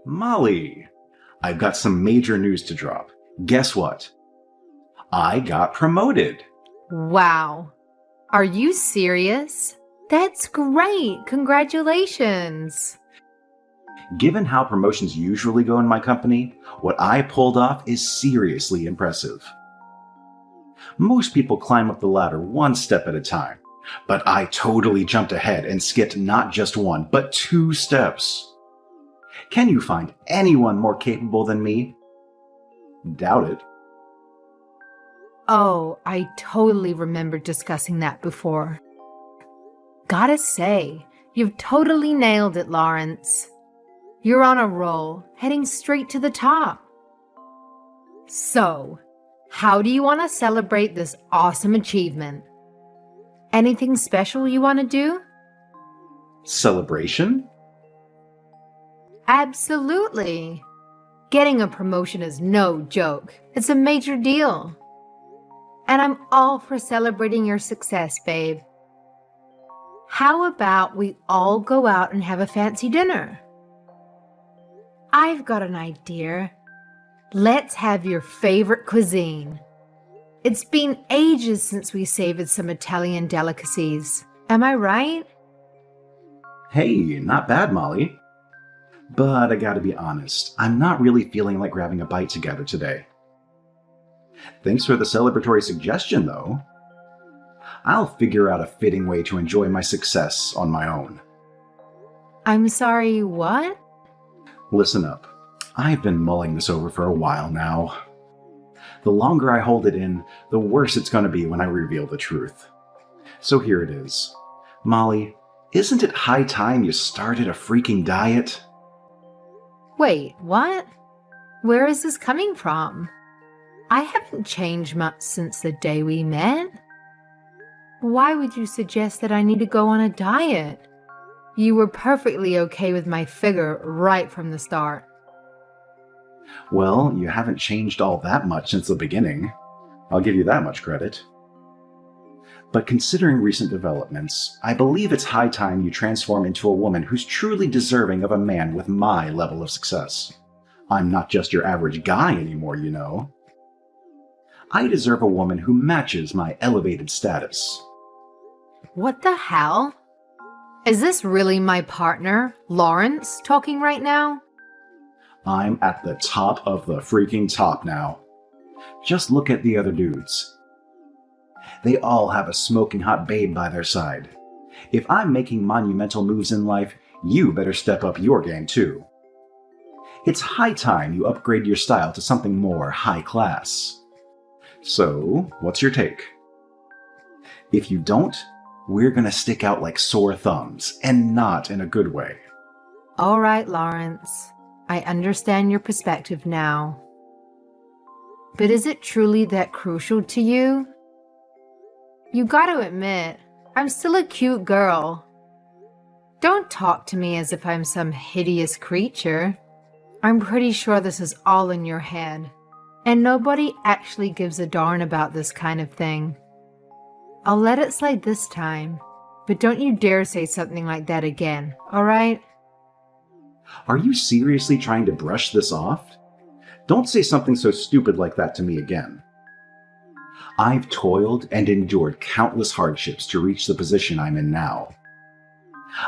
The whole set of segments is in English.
Molly, I've got some major news to drop. Guess what? I got promoted. Wow. Are you serious? That's great. Congratulations. Given how promotions usually go in my company, what I pulled off is seriously impressive. Most people climb up the ladder one step at a time, but I totally jumped ahead and skipped not just one, but 2 steps. Can you find anyone more capable than me? Doubt it. Oh, I totally remember discussing that before. Gotta say, you've totally nailed it, Lawrence. You're on a roll, heading straight to the top. So, how do you want to celebrate this awesome achievement? Anything special you want to do? Celebration? Absolutely. Getting a promotion is no joke. It's a major deal. And I'm all for celebrating your success, babe. How about we all go out and have a fancy dinner? I've got an idea. Let's have your favorite cuisine. It's been ages since we savored some Italian delicacies. Am I right? Hey, not bad, Molly. But I gotta be honest, I'm not really feeling like grabbing a bite together today. Thanks for the celebratory suggestion, though. I'll figure out a fitting way to enjoy my success on my own. I'm sorry, what? Listen up. I've been mulling this over for a while now. The longer I hold it in, the worse it's going to be when I reveal the truth. So here it is. Molly, isn't it high time you started a freaking diet? Wait, what? Where is this coming from? I haven't changed much since the day we met. Why would you suggest that I need to go on a diet? You were perfectly okay with my figure right from the start. Well, you haven't changed all that much since the beginning. I'll give you that much credit. But considering recent developments, I believe it's high time you transform into a woman who's truly deserving of a man with my level of success. I'm not just your average guy anymore, you know. I deserve a woman who matches my elevated status. What the hell? Is this really my partner, Lawrence, talking right now? I'm at the top of the freaking top now. Just look at the other dudes. They all have a smoking hot babe by their side. If I'm making monumental moves in life, you better step up your game too. It's high time you upgrade your style to something more high class. So, what's your take? If you don't, we're gonna stick out like sore thumbs, and not in a good way. All right, Lawrence. I understand your perspective now. But is it truly that crucial to you? You gotta admit, I'm still a cute girl. Don't talk to me as if I'm some hideous creature. I'm pretty sure this is all in your head, and nobody actually gives a darn about this kind of thing. I'll let it slide this time, but don't you dare say something like that again, alright? Are you seriously trying to brush this off? Don't say something so stupid like that to me again. I've toiled and endured countless hardships to reach the position I'm in now.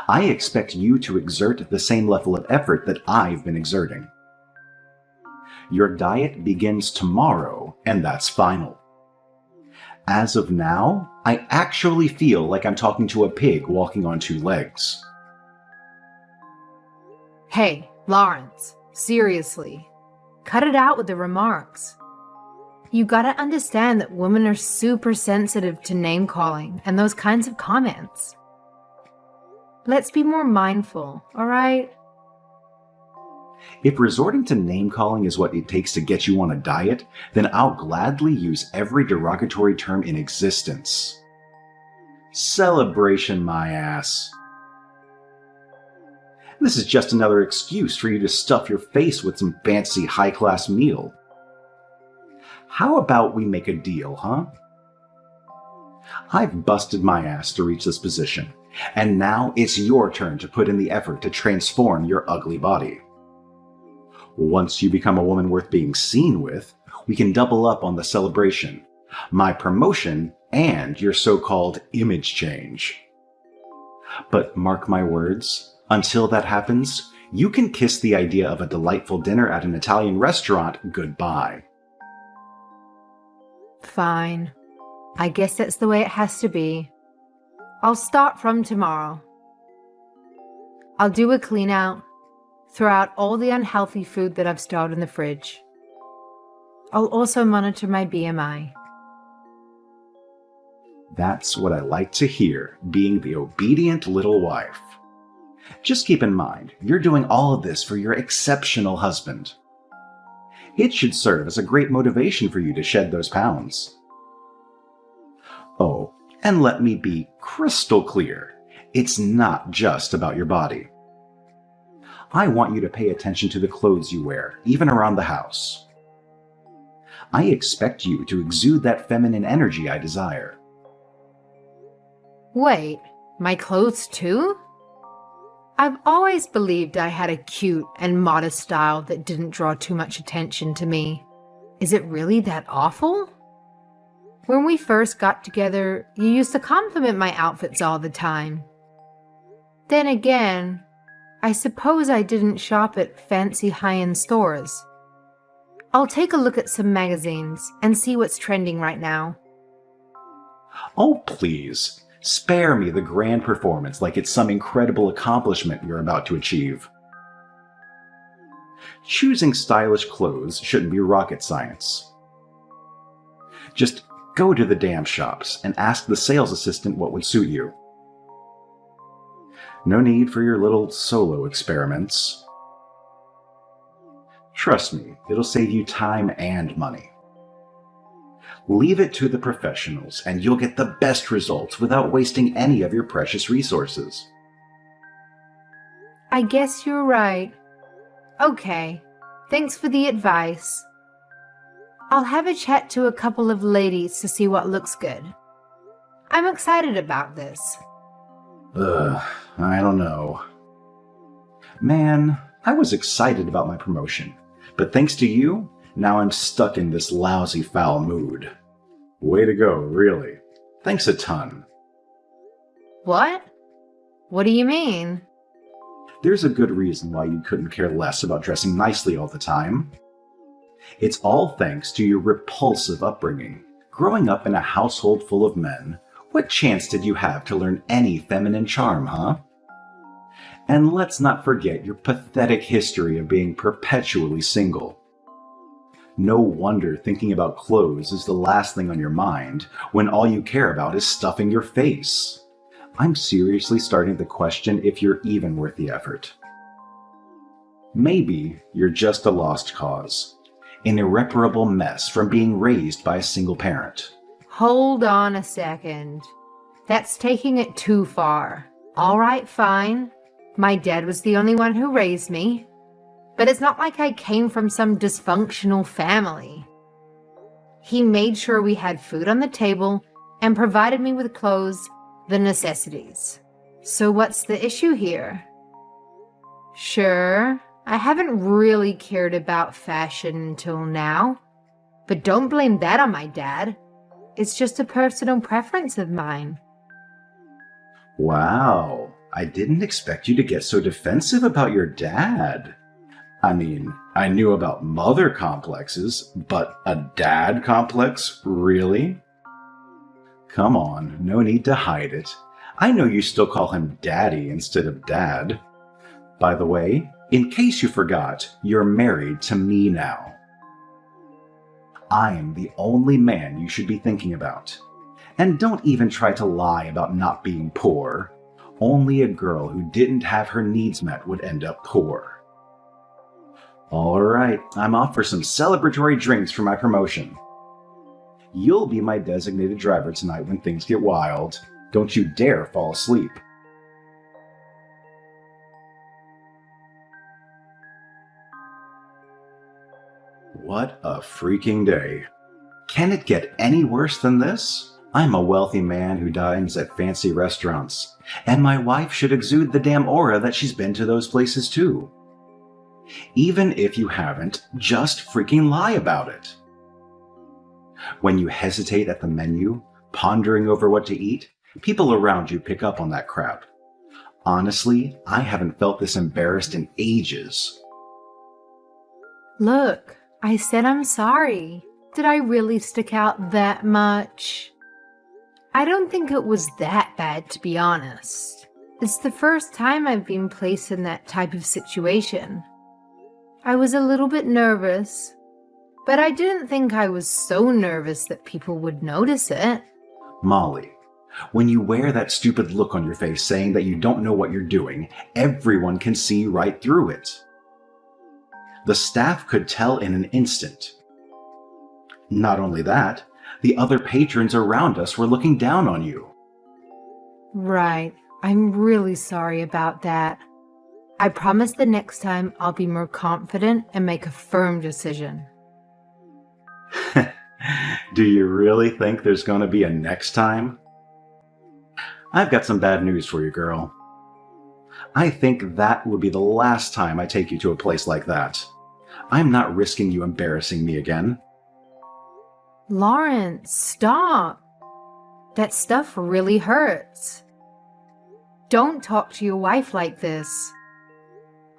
I expect you to exert the same level of effort that I've been exerting. Your diet begins tomorrow, and that's final. As of now, I actually feel like I'm talking to a pig walking on 2 legs. Hey, Lawrence, seriously. Cut it out with the remarks. You gotta understand that women are super sensitive to name-calling and those kinds of comments. Let's be more mindful, alright? If resorting to name-calling is what it takes to get you on a diet, then I'll gladly use every derogatory term in existence. Celebration, my ass. This is just another excuse for you to stuff your face with some fancy high-class meal. How about we make a deal, huh? I've busted my ass to reach this position, and now it's your turn to put in the effort to transform your ugly body. Once you become a woman worth being seen with, we can double up on the celebration, my promotion, and your so-called image change. But mark my words, until that happens, you can kiss the idea of a delightful dinner at an Italian restaurant goodbye. Fine. I guess that's the way it has to be. I'll start from tomorrow. I'll do a clean out, throw out all the unhealthy food that I've stored in the fridge. I'll also monitor my BMI. That's what I like to hear, being the obedient little wife. Just keep in mind, you're doing all of this for your exceptional husband. It should serve as a great motivation for you to shed those pounds. Oh, and let me be crystal clear. It's not just about your body. I want you to pay attention to the clothes you wear, even around the house. I expect you to exude that feminine energy I desire. Wait, my clothes too? I've always believed I had a cute and modest style that didn't draw too much attention to me. Is it really that awful? When we first got together, you used to compliment my outfits all the time. Then again, I suppose I didn't shop at fancy high-end stores. I'll take a look at some magazines and see what's trending right now. Oh, please. Spare me the grand performance like it's some incredible accomplishment you're about to achieve. Choosing stylish clothes shouldn't be rocket science. Just go to the damn shops and ask the sales assistant what would suit you. No need for your little solo experiments. Trust me, it'll save you time and money. Leave it to the professionals, and you'll get the best results without wasting any of your precious resources. I guess you're right. Okay, thanks for the advice. I'll have a chat to a couple of ladies to see what looks good. I'm excited about this. I don't know. Man, I was excited about my promotion, but thanks to you, now I'm stuck in this lousy, foul mood. Way to go, really. Thanks a ton. What? What do you mean? There's a good reason why you couldn't care less about dressing nicely all the time. It's all thanks to your repulsive upbringing. Growing up in a household full of men, what chance did you have to learn any feminine charm, huh? And let's not forget your pathetic history of being perpetually single. No wonder thinking about clothes is the last thing on your mind when all you care about is stuffing your face. I'm seriously starting to question if you're even worth the effort. Maybe you're just a lost cause, an irreparable mess from being raised by a single parent. Hold on a second. That's taking it too far. All right, fine. My dad was the only one who raised me. But it's not like I came from some dysfunctional family. He made sure we had food on the table and provided me with clothes, the necessities. So what's the issue here? Sure, I haven't really cared about fashion until now, but don't blame that on my dad. It's just a personal preference of mine. Wow, I didn't expect you to get so defensive about your dad. I mean, I knew about mother complexes, but a dad complex? Really? Come on, no need to hide it. I know you still call him Daddy instead of Dad. By the way, in case you forgot, you're married to me now. I am the only man you should be thinking about. And don't even try to lie about not being poor. Only a girl who didn't have her needs met would end up poor. All right, I'm off for some celebratory drinks for my promotion. You'll be my designated driver tonight when things get wild. Don't you dare fall asleep. What a freaking day. Can it get any worse than this? I'm a wealthy man who dines at fancy restaurants, and my wife should exude the damn aura that she's been to those places too. Even if you haven't, just freaking lie about it. When you hesitate at the menu, pondering over what to eat, people around you pick up on that crap. Honestly, I haven't felt this embarrassed in ages. Look, I said I'm sorry. Did I really stick out that much? I don't think it was that bad, to be honest. It's the first time I've been placed in that type of situation. I was a little bit nervous, but I didn't think I was so nervous that people would notice it. Molly, when you wear that stupid look on your face saying that you don't know what you're doing, everyone can see right through it. The staff could tell in an instant. Not only that, the other patrons around us were looking down on you. Right. I'm really sorry about that. I promise the next time I'll be more confident and make a firm decision. Do you really think there's going to be a next time? I've got some bad news for you, girl. I think that would be the last time I take you to a place like that. I'm not risking you embarrassing me again. Lawrence, stop. That stuff really hurts. Don't talk to your wife like this.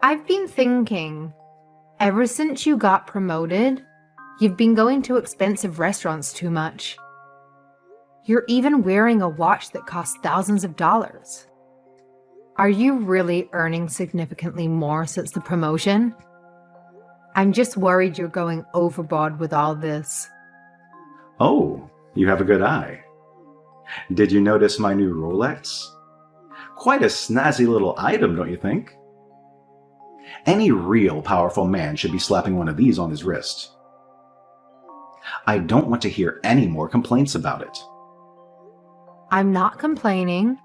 I've been thinking, ever since you got promoted, you've been going to expensive restaurants too much. You're even wearing a watch that costs thousands of dollars. Are you really earning significantly more since the promotion? I'm just worried you're going overboard with all this. Oh, you have a good eye. Did you notice my new Rolex? Quite a snazzy little item, don't you think? Any real powerful man should be slapping one of these on his wrist. I don't want to hear any more complaints about it. I'm not complaining.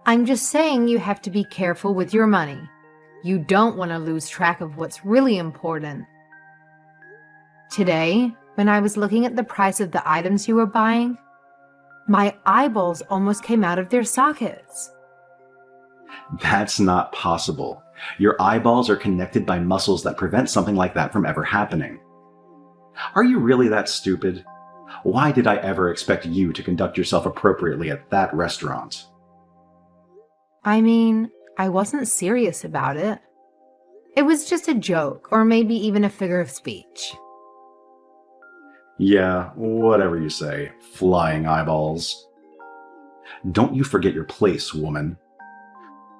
I'm just saying you have to be careful with your money. You don't want to lose track of what's really important. Today, when I was looking at the price of the items you were buying, my eyeballs almost came out of their sockets. That's not possible. Your eyeballs are connected by muscles that prevent something like that from ever happening. Are you really that stupid? Why did I ever expect you to conduct yourself appropriately at that restaurant? I mean, I wasn't serious about it. It was just a joke, or maybe even a figure of speech. Yeah, whatever you say, flying eyeballs. Don't you forget your place, woman.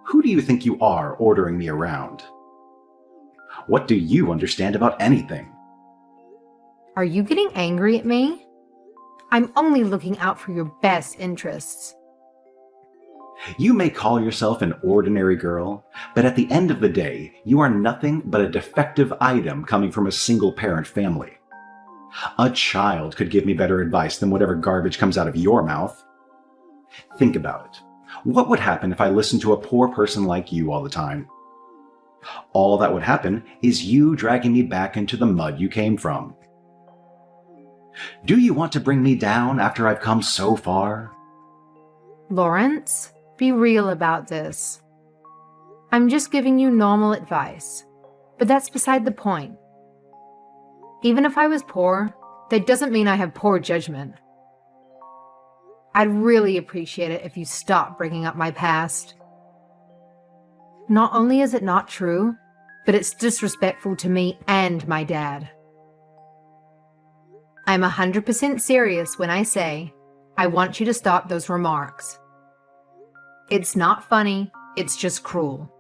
Who do you think you are ordering me around? What do you understand about anything? Are you getting angry at me? I'm only looking out for your best interests. You may call yourself an ordinary girl, but at the end of the day, you are nothing but a defective item coming from a single-parent family. A child could give me better advice than whatever garbage comes out of your mouth. Think about it. What would happen if I listened to a poor person like you all the time? All that would happen is you dragging me back into the mud you came from. Do you want to bring me down after I've come so far? Lawrence, be real about this. I'm just giving you normal advice, but that's beside the point. Even if I was poor, that doesn't mean I have poor judgment. I'd really appreciate it if you stopped bringing up my past. Not only is it not true, but it's disrespectful to me and my dad. I'm 100% serious when I say I want you to stop those remarks. It's not funny, it's just cruel.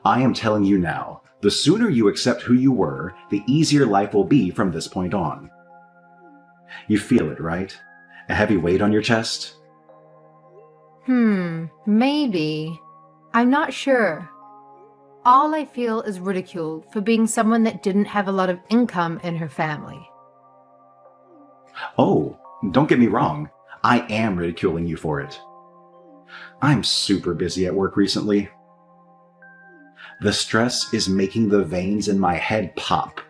I am telling you now, the sooner you accept who you were, the easier life will be from this point on. You feel it, right? A heavy weight on your chest? Maybe. I'm not sure. All I feel is ridicule for being someone that didn't have a lot of income in her family. Oh, don't get me wrong. I am ridiculing you for it. I'm super busy at work recently. The stress is making the veins in my head pop.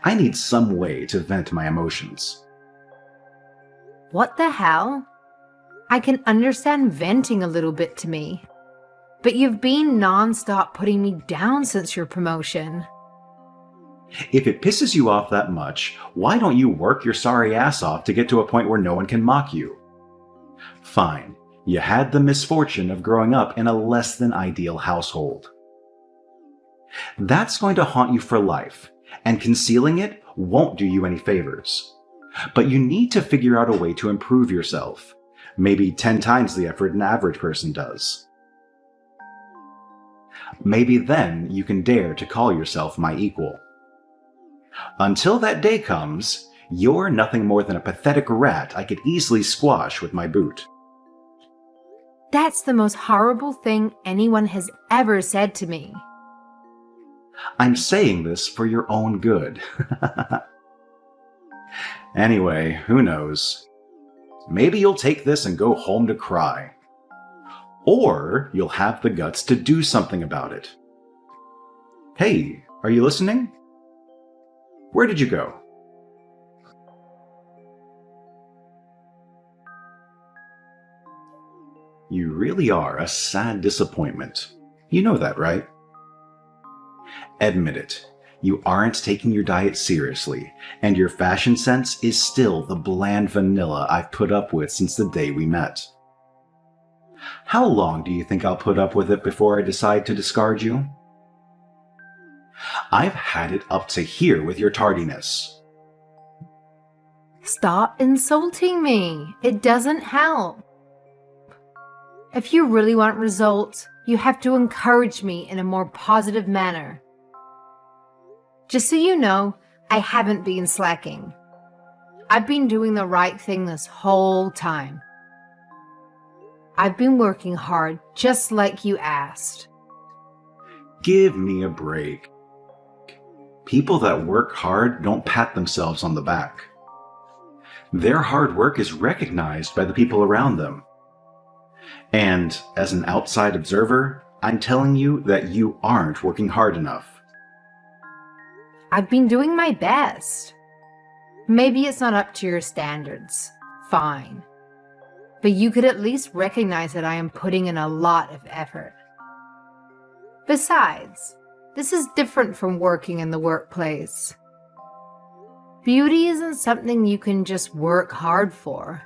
I need some way to vent my emotions. What the hell? I can understand venting a little bit to me. But you've been nonstop putting me down since your promotion. If it pisses you off that much, why don't you work your sorry ass off to get to a point where no one can mock you? Fine, you had the misfortune of growing up in a less than ideal household. That's going to haunt you for life, and concealing it won't do you any favors. But you need to figure out a way to improve yourself, maybe 10 times the effort an average person does. Maybe then you can dare to call yourself my equal. Until that day comes, you're nothing more than a pathetic rat I could easily squash with my boot. That's the most horrible thing anyone has ever said to me. I'm saying this for your own good. Anyway, who knows? Maybe you'll take this and go home to cry. Or you'll have the guts to do something about it. Hey, are you listening? Where did you go? You really are a sad disappointment. You know that, right? Admit it. You aren't taking your diet seriously, and your fashion sense is still the bland vanilla I've put up with since the day we met. How long do you think I'll put up with it before I decide to discard you? I've had it up to here with your tardiness. Stop insulting me. It doesn't help. If you really want results, you have to encourage me in a more positive manner. Just so you know, I haven't been slacking. I've been doing the right thing this whole time. I've been working hard, just like you asked. Give me a break. People that work hard don't pat themselves on the back. Their hard work is recognized by the people around them. And as an outside observer, I'm telling you that you aren't working hard enough. I've been doing my best. Maybe it's not up to your standards. Fine. But you could at least recognize that I am putting in a lot of effort. Besides, this is different from working in the workplace. Beauty isn't something you can just work hard for.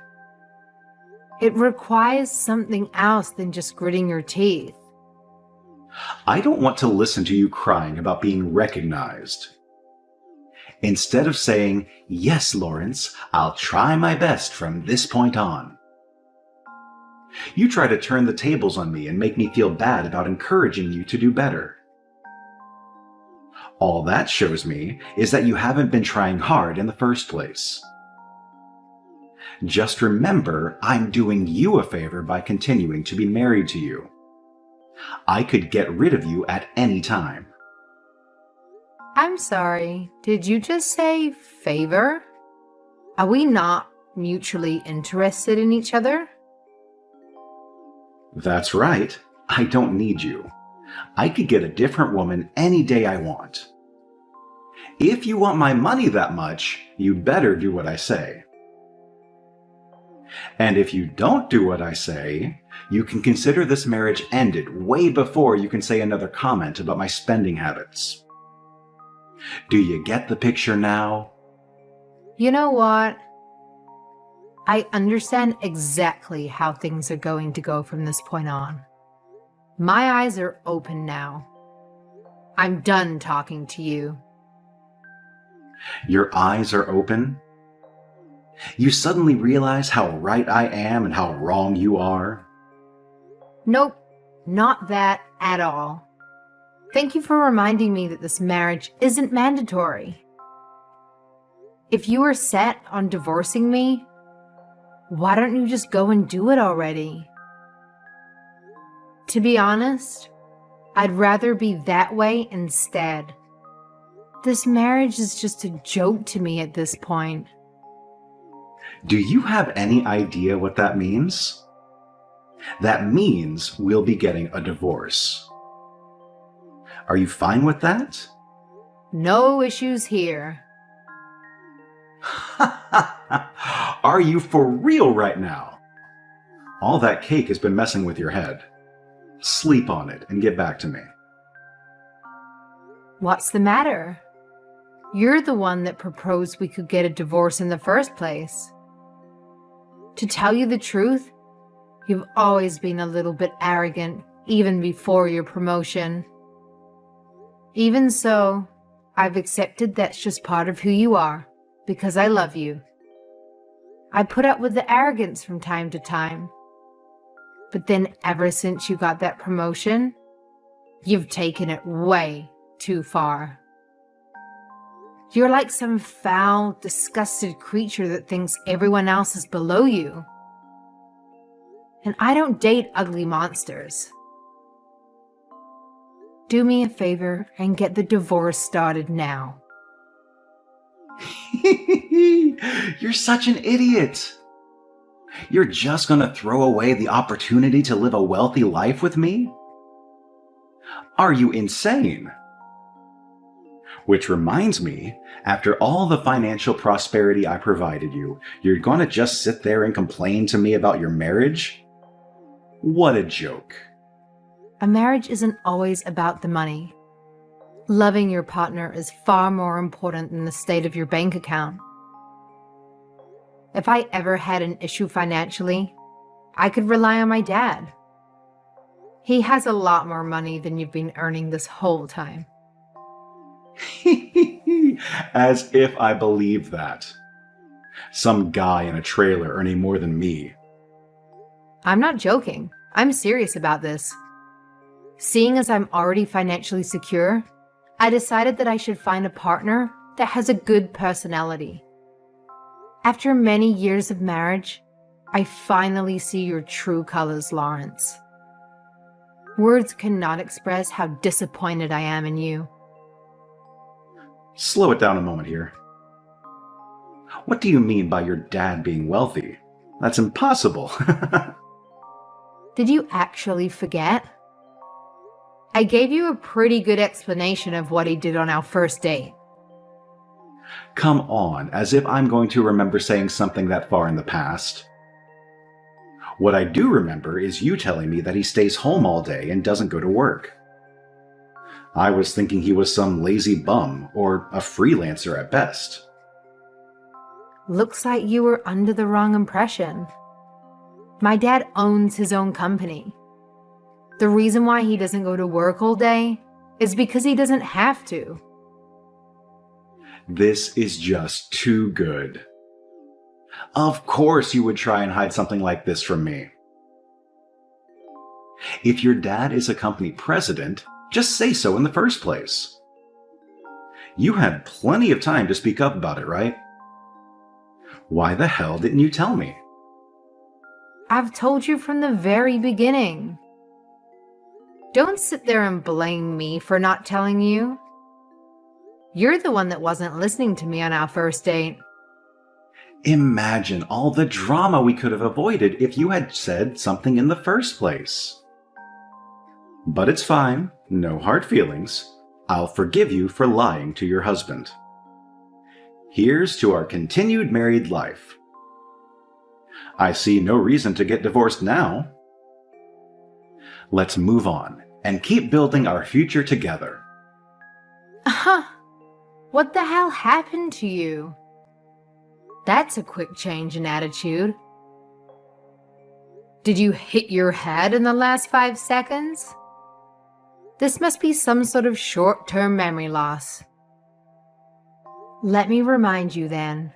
It requires something else than just gritting your teeth. I don't want to listen to you crying about being recognized. Instead of saying, "Yes, Lawrence, I'll try my best from this point on," you try to turn the tables on me and make me feel bad about encouraging you to do better. All that shows me is that you haven't been trying hard in the first place. Just remember, I'm doing you a favor by continuing to be married to you. I could get rid of you at any time. I'm sorry, did you just say favor? Are we not mutually interested in each other? That's right. I don't need you. I could get a different woman any day I want. If you want my money that much, you better do what I say. And if you don't do what I say, you can consider this marriage ended way before you can say another comment about my spending habits. Do you get the picture now? You know what? I understand exactly how things are going to go from this point on. My eyes are open now. I'm done talking to you. Your eyes are open? You suddenly realize how right I am and how wrong you are? Nope, not that at all. Thank you for reminding me that this marriage isn't mandatory. If you are set on divorcing me, why don't you just go and do it already? To be honest, I'd rather be that way instead. This marriage is just a joke to me at this point. Do you have any idea what that means? That means we'll be getting a divorce. Are you fine with that? No issues here. Are you for real right now? All that cake has been messing with your head. Sleep on it and get back to me. What's the matter? You're the one that proposed we could get a divorce in the first place. To tell you the truth, you've always been a little bit arrogant, even before your promotion. Even so, I've accepted that's just part of who you are, because I love you. I put up with the arrogance from time to time. But then ever since you got that promotion, you've taken it way too far. You're like some foul, disgusted creature that thinks everyone else is below you. And I don't date ugly monsters. Do me a favor and get the divorce started now. You're such an idiot. You're just gonna throw away the opportunity to live a wealthy life with me? Are you insane? Which reminds me, after all the financial prosperity I provided you, you're gonna just sit there and complain to me about your marriage? What a joke. A marriage isn't always about the money. Loving your partner is far more important than the state of your bank account. If I ever had an issue financially, I could rely on my dad. He has a lot more money than you've been earning this whole time. As if I believe that. Some guy in a trailer earning more than me. I'm not joking. I'm serious about this. Seeing as I'm already financially secure, I decided that I should find a partner that has a good personality. After many years of marriage, I finally see your true colors, Lawrence. Words cannot express how disappointed I am in you. Slow it down a moment here. What do you mean by your dad being wealthy? That's impossible. Did you actually forget? I gave you a pretty good explanation of what he did on our first date. Come on, as if I'm going to remember saying something that far in the past. What I do remember is you telling me that he stays home all day and doesn't go to work. I was thinking he was some lazy bum or a freelancer at best. Looks like you were under the wrong impression. My dad owns his own company. The reason why he doesn't go to work all day is because he doesn't have to. This is just too good. Of course you would try and hide something like this from me. If your dad is a company president, just say so in the first place. You had plenty of time to speak up about it, right? Why the hell didn't you tell me? I've told you from the very beginning. Don't sit there and blame me for not telling you. You're the one that wasn't listening to me on our first date. Imagine all the drama we could have avoided if you had said something in the first place. But it's fine, no hard feelings. I'll forgive you for lying to your husband. Here's to our continued married life. I see no reason to get divorced now. Let's move on and keep building our future together. What the hell happened to you? That's a quick change in attitude. Did you hit your head in the last 5 seconds? This must be some sort of short-term memory loss. Let me remind you then.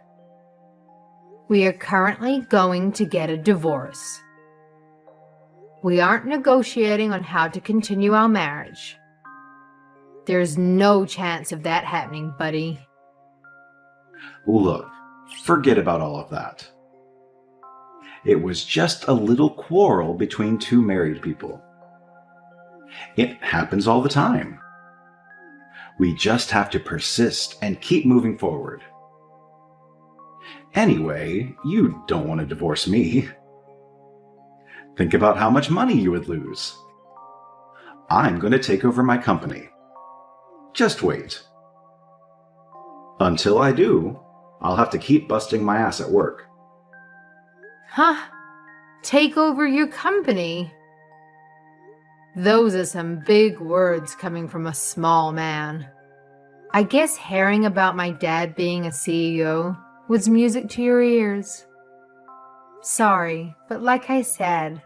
We are currently going to get a divorce. We aren't negotiating on how to continue our marriage. There's no chance of that happening, buddy. Look, forget about all of that. It was just a little quarrel between two married people. It happens all the time. We just have to persist and keep moving forward. Anyway, you don't want to divorce me. Think about how much money you would lose. I'm going to take over my company. Just wait. Until I do, I'll have to keep busting my ass at work. Take over your company? Those are some big words coming from a small man. I guess hearing about my dad being a CEO was music to your ears. Sorry, but like I said,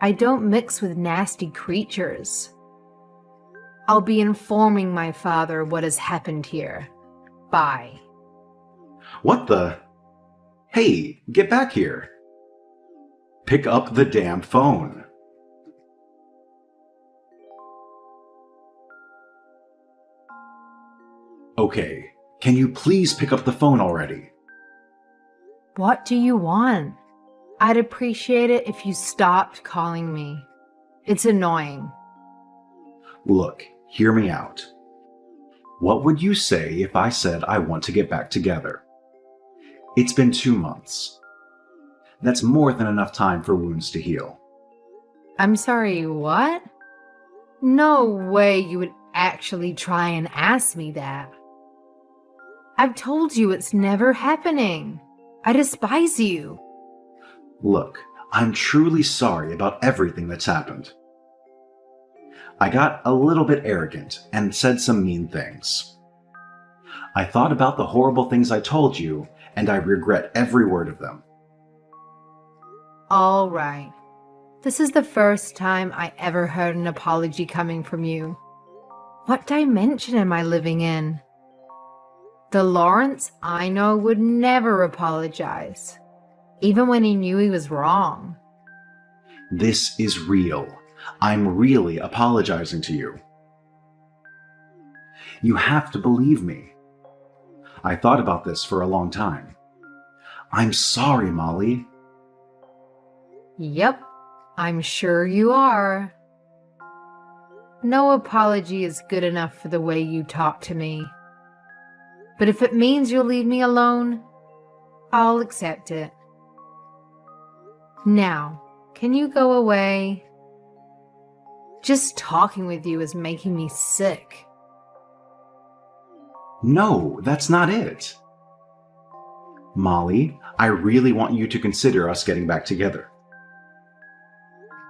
I don't mix with nasty creatures. I'll be informing my father what has happened here. Bye. What the? Hey, get back here. Pick up the damn phone. Okay, can you please pick up the phone already? What do you want? I'd appreciate it if you stopped calling me. It's annoying. Look, hear me out. What would you say if I said I want to get back together? It's been 2 months. That's more than enough time for wounds to heal. I'm sorry, what? No way you would actually try and ask me that. I've told you it's never happening. I despise you. Look, I'm truly sorry about everything that's happened. I got a little bit arrogant and said some mean things. I thought about the horrible things I told you, and I regret every word of them. All right. This is the first time I ever heard an apology coming from you. What dimension am I living in? The Lawrence I know would never apologize, even when he knew he was wrong. This is real. I'm really apologizing to you. You have to believe me. I thought about this for a long time. I'm sorry, Molly. Yep, I'm sure you are. No apology is good enough for the way you talk to me. But if it means you'll leave me alone, I'll accept it. Now, can you go away? Just talking with you is making me sick. No, that's not it. Molly, I really want you to consider us getting back together.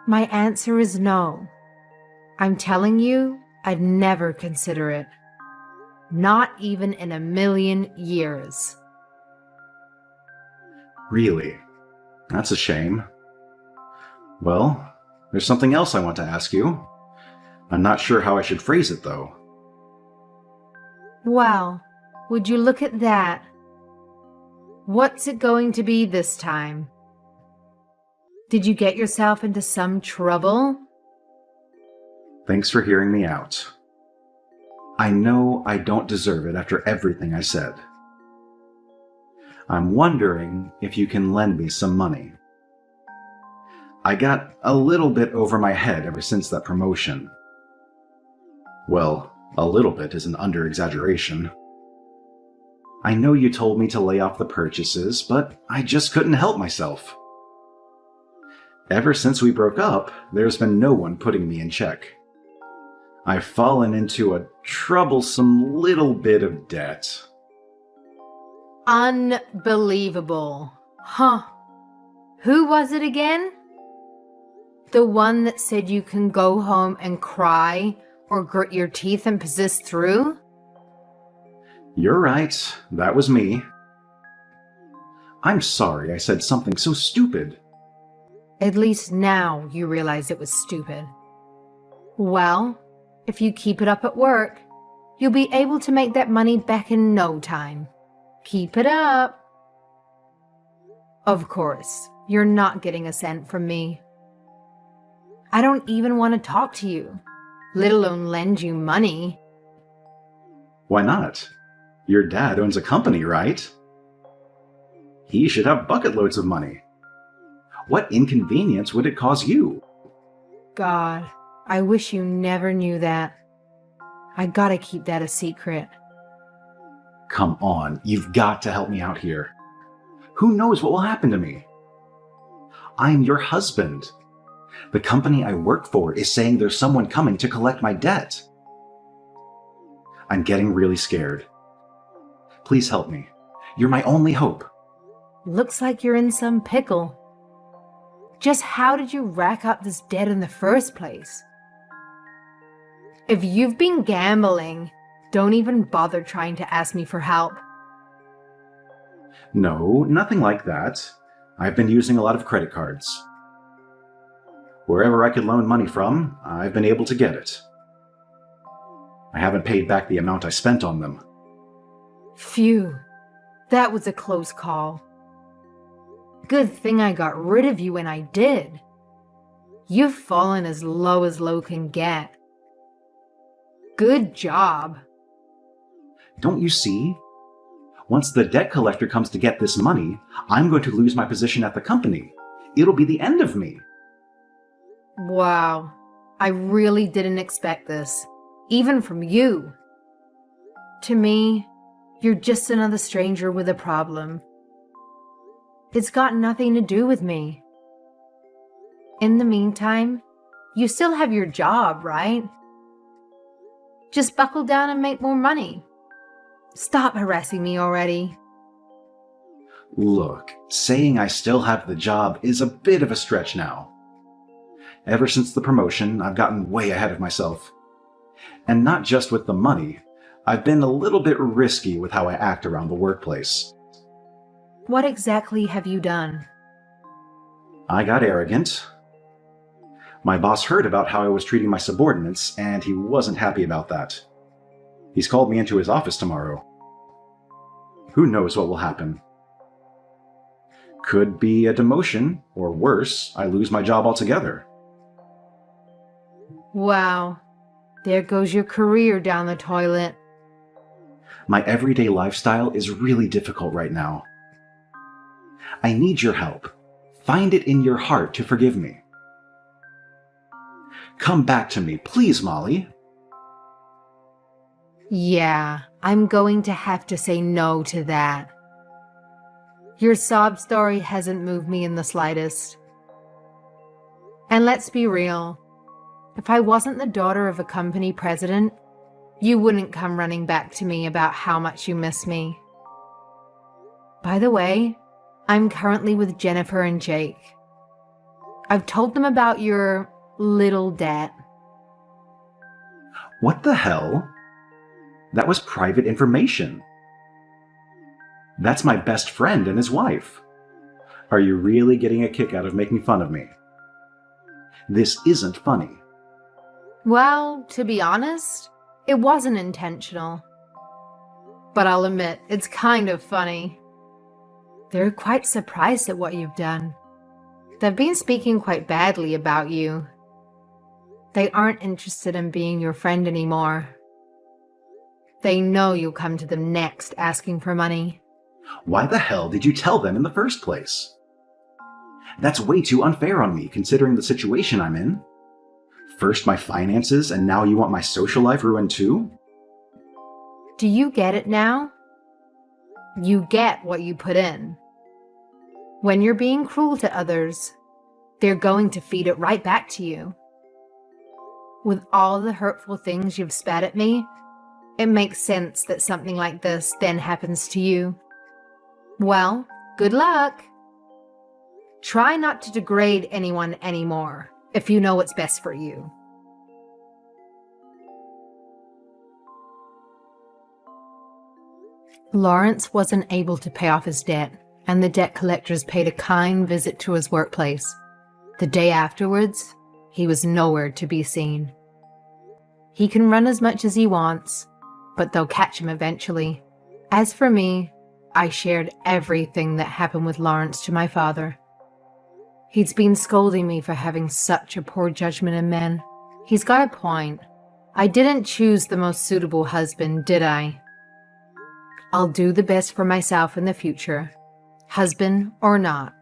My answer is no. I'm telling you, I'd never consider it. Not even in a million years. Really? That's a shame. Well, there's something else I want to ask you. I'm not sure how I should phrase it, though. Well, would you look at that? What's it going to be this time? Did you get yourself into some trouble? Thanks for hearing me out. I know I don't deserve it after everything I said. I'm wondering if you can lend me some money. I got a little bit over my head ever since that promotion. Well, a little bit is an under-exaggeration. I know you told me to lay off the purchases, but I just couldn't help myself. Ever since we broke up, there's been no one putting me in check. I've fallen into a troublesome little bit of debt. Unbelievable. Huh. Who was it again? The one that said you can go home and cry or grit your teeth and persist through? You're right, that was me. I'm sorry I said something so stupid. At least now you realize it was stupid. Well, if you keep it up at work, you'll be able to make that money back in no time. Keep it up. Of course, you're not getting a cent from me. I don't even want to talk to you, let alone lend you money. Why not? Your dad owns a company, right? He should have bucket loads of money. What inconvenience would it cause you? God, I wish you never knew that. I gotta keep that a secret. Come on, you've got to help me out here. Who knows what will happen to me? I'm your husband. The company I work for is saying there's someone coming to collect my debt. I'm getting really scared. Please help me. You're my only hope. Looks like you're in some pickle. Just how did you rack up this debt in the first place? If you've been gambling, don't even bother trying to ask me for help. No, nothing like that. I've been using a lot of credit cards. Wherever I could loan money from, I've been able to get it. I haven't paid back the amount I spent on them. Phew, that was a close call. Good thing I got rid of you when I did. You've fallen as low can get. Good job. Don't you see? Once the debt collector comes to get this money, I'm going to lose my position at the company. It'll be the end of me. Wow, I really didn't expect this, even from you. To me, you're just another stranger with a problem. It's got nothing to do with me. In the meantime, you still have your job, right? Just buckle down and make more money. Stop harassing me already. Look, saying I still have the job is a bit of a stretch now. Ever since the promotion, I've gotten way ahead of myself. And not just with the money, I've been a little bit risky with how I act around the workplace. What exactly have you done? I got arrogant. My boss heard about how I was treating my subordinates, and he wasn't happy about that. He's called me into his office tomorrow. Who knows what will happen? Could be a demotion, or worse, I lose my job altogether. Wow, there goes your career down the toilet. My everyday lifestyle is really difficult right now. I need your help. Find it in your heart to forgive me. Come back to me, please, Molly. Yeah, I'm going to have to say no to that. Your sob story hasn't moved me in the slightest. And let's be real. If I wasn't the daughter of a company president, you wouldn't come running back to me about how much you miss me. By the way, I'm currently with Jennifer and Jake. I've told them about your little debt. What the hell? That was private information. That's my best friend and his wife. Are you really getting a kick out of making fun of me? This isn't funny. Well, to be honest, it wasn't intentional. But I'll admit, it's kind of funny. They're quite surprised at what you've done. They've been speaking quite badly about you. They aren't interested in being your friend anymore. They know you'll come to them next asking for money. Why the hell did you tell them in the first place? That's way too unfair on me, considering the situation I'm in. First my finances, and now you want my social life ruined too? Do you get it now? You get what you put in. When you're being cruel to others, they're going to feed it right back to you. With all the hurtful things you've spat at me, it makes sense that something like this then happens to you. Well, good luck. Try not to degrade anyone anymore, if you know what's best for you. Lawrence wasn't able to pay off his debt, and the debt collectors paid a kind visit to his workplace. The day afterwards, he was nowhere to be seen. He can run as much as he wants, but they'll catch him eventually. As for me, I shared everything that happened with Lawrence to my father. He's been scolding me for having such a poor judgment in men. He's got a point. I didn't choose the most suitable husband, did I? I'll do the best for myself in the future, husband or not.